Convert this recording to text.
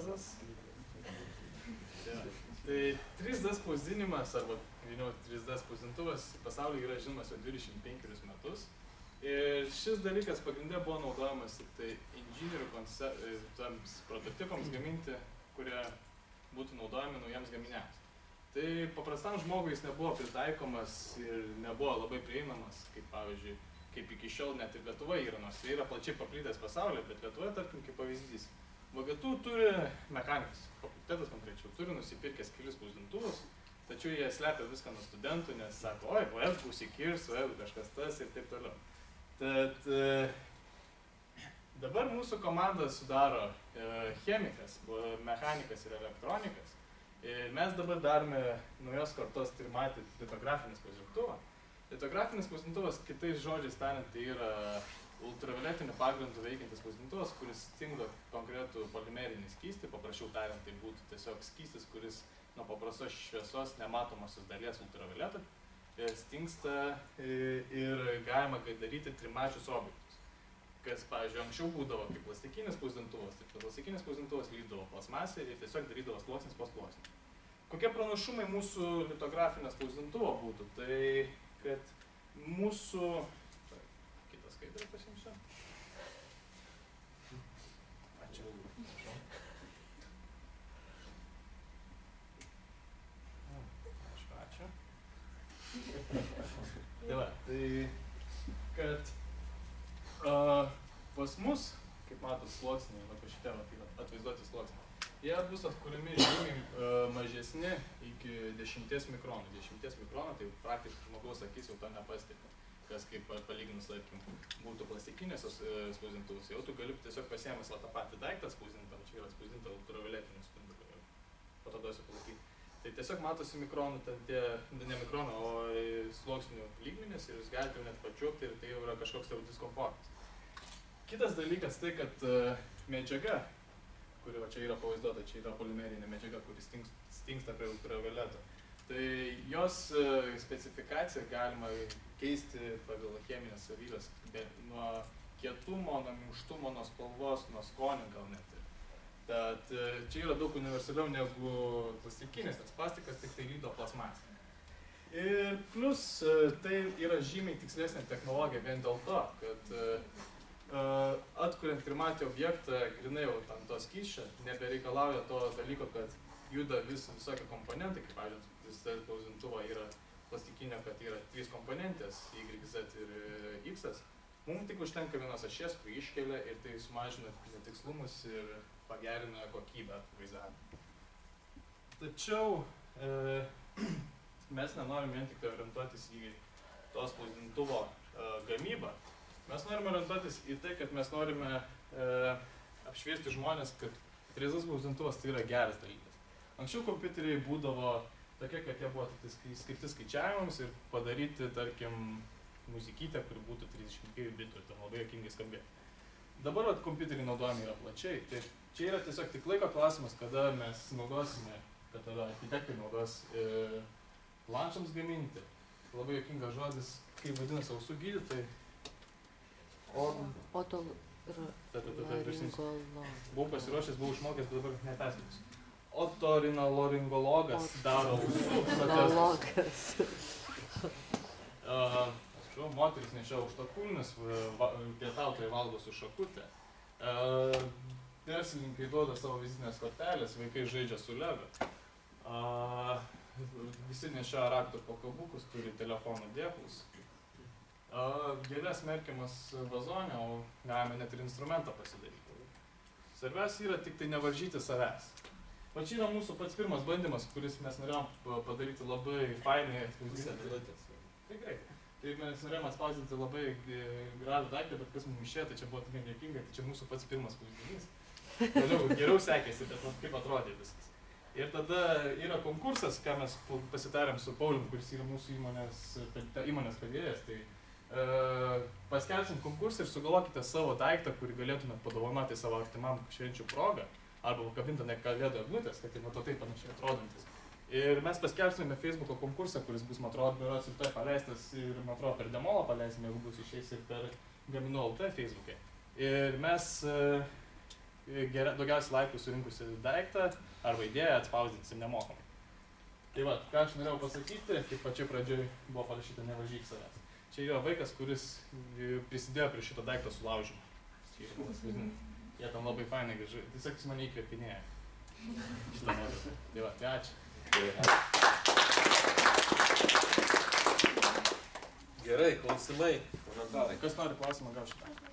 Juozas. Tai 3D spausdinimas arba 3D spausdintuvas pasaulyje yra žinomas jau 25 metus. Ir šis dalykas pagrindė buvo naudojamas tik tai inžinierių prototipams gaminti, kurie būtų naudojami naujiems gaminiams. Tai paprastam žmogui jis nebuvo pritaikomas ir nebuvo labai prieinamas, kaip pavyzdžiui, kaip iki šiol net ir Lietuvoje yra, nors yra plačiai paplitęs pasaulyje, bet Lietuvoje, tarkim, kaip pavyzdys. VGTU turi mechanikas, fakultetas konkrečiau, turi nusipirkęs kelis spausdintuvus, tačiau jie slepia viską nuo studentų, nes sako, oi, o jeigu įsikirs, o jeigu kažkas tas ir taip toliau. Tad dabar mūsų komandą sudaro chemikas, mechanikas ir elektronikas. Ir mes dabar darome naujos kartos trimatį litografinį spausdintuvą. Litografinis spausdintuvas, kitais žodžiais tariant, tai yra ultravioletiniu pagrindu veikiantis spausdintuvas, kuris stingdo konkretų polimerinį skystį. Paprasčiau tariant, tai būtų tiesiog skystis, kuris nuo paprastos šviesos nematomosios dalies ultravioleto stingsta ir galima daryti trimačius objektus. Kas, pavyzdžiui, anksčiau būdavo kaip plastikinis spausdintuvas, tai plastikinis spausdintuvas lydavo plasmasę ir tiesiog darydavo sluoksnis po sluoksnį. Kokie pranašumai mūsų litografinio spausdintuvo būtų? Tai, kad mūsų... Kitą skaidrą pasimsiu. Ačiū. Ačiū. Tai va, tai kad pas mus, kaip matot, sluoksniai, va šitie atvaizduoti sluoksniai, jie bus atkuriami žymiai mažesni iki 10 mikronų. 10 mikronų, tai praktiškai žmogaus akis jau to nepastebi. Kas kaip palyginus, tarkim, būtų plastikinės spausdintuvus, jau tu gali tiesiog pasiėmęs tą patį daiktą spausdintą, čia yra spausdinta ultravioletinių spindulių, po to duosiu palaikyti. Tai tiesiog matosi mikronų, ne mikronų, o sluoksnių lygmenys ir jūs galite jau net pačiuopti ir tai jau yra kažkoks jau diskomfortas. Kitas dalykas tai, kad medžiaga, kuri va čia yra pavaizduota, čia yra polimerinė medžiaga, kuri stingsta prie ultravioleto. Tai jos specifikaciją galima keisti pagal cheminės savybės, nuo kietumo, nuo minkštumo, nuo spalvos, nuo skonio gal net. Tad čia yra daug universaliau negu plastikinis, nes plastikas tik tai lydo plasmasę. Ir plus tai yra žymiai tikslesnė technologija vien dėl to, kad atkuriant trimatį objektą, grinai jau ant to skysčio, nebereikalauja to dalyko, kad juda visokie komponentai, kaip pavyzdžiui, spausdintuvo yra plastikinio, kad yra 3 komponentės, Y, Z ir X. Mums tik užtenka vienos ašies, kur iškelia ir tai sumažina netikslumus ir pagerina kokybę atvaizdavimo. Tačiau mes nenorim vien tik orientuotis į to spausdintuvo gamybą. Mes norime orientuotis į tai, kad mes norime apšviesti žmonės, kad 3D spausdintuvas tai yra geras dalykas. Anksčiau kompiuteriai būdavo tokie, kad jie buvo skirti skaičiavimams ir padaryti, tarkim, muzikytę, kuri būtų 32 bitų ir tam labai juokingai skambėtų. Dabar kompiuteriai naudojami yra plačiai. Tai čia yra tiesiog tik laiko klausimas, kada mes naudosime, kad architektai naudos planšams gaminti. Labai juokingas žodis, kaip vadinasi ausų gydytojai. Buvau pasiruošęs, buvau išmokęs, bet dabar neperskaitysiu. Otorinolaringologas daro ausų protezus. Moteris nešia aukštakulnius, pietautojai valgo su šakute. Verslininkai duoda savo vizitinės kortelės, vaikai žaidžia su Lego. Visi nešia raktų pakabukus, turi telefonų dėklus. Gėlės merkiamas vazonė, o galime net ir instrumentą pasidaryti. Svarbiausia yra tik tai nevaržyti savęs. O čia yra mūsų pats pirmas bandymas, kuris mes norėjom padaryti labai fainai ekspozicinę. Tai greitai. Tai mes norėjom atspausdinti labai gražų daiktą, bet kas mums išėjo, tai čia buvo tikrai niekinga, tai čia mūsų pats pirmas pavyzdys. Geriau sekėsi, bet kaip atrodė viskas. Ir tada yra konkursas, ką mes pasitarėm su Paulium, kuris yra mūsų įmonės padėjėjas. Tai paskelbsim konkursą ir sugalvokite savo daiktą, kurį galėtumėt padovanoti savo artimam švenčių progą, arba pakabinti net kalėdų eglutės, kad tai mato taip panašiai atrodantis. Ir mes paskelbsime Facebooko konkursą, kuris bus, man atrodo, berods ir tai paleistas ir, man atrodo, per Demolą paleisime, jeigu bus išeis ir per Gaminu.lt Facebook'e. Ir mes daugiausiai laikų surinkusi daiktą arba idėją atspausdinsim nemokamai. Tai va, ką aš norėjau pasakyti, kaip pačioj pradžioj buvo parašyta nevažyk savęs. Čia yra vaikas, kuris prisidėjo prie šito daikto sulaužimo. Jie tam labai fainai gražiai. Tiesiog jis mane įkvėpinėjo. Šitą nuotrauką. Tai va, tai ačiū. Gerai, klausimai, komentarai. Kas nori klausimą, gal šitą?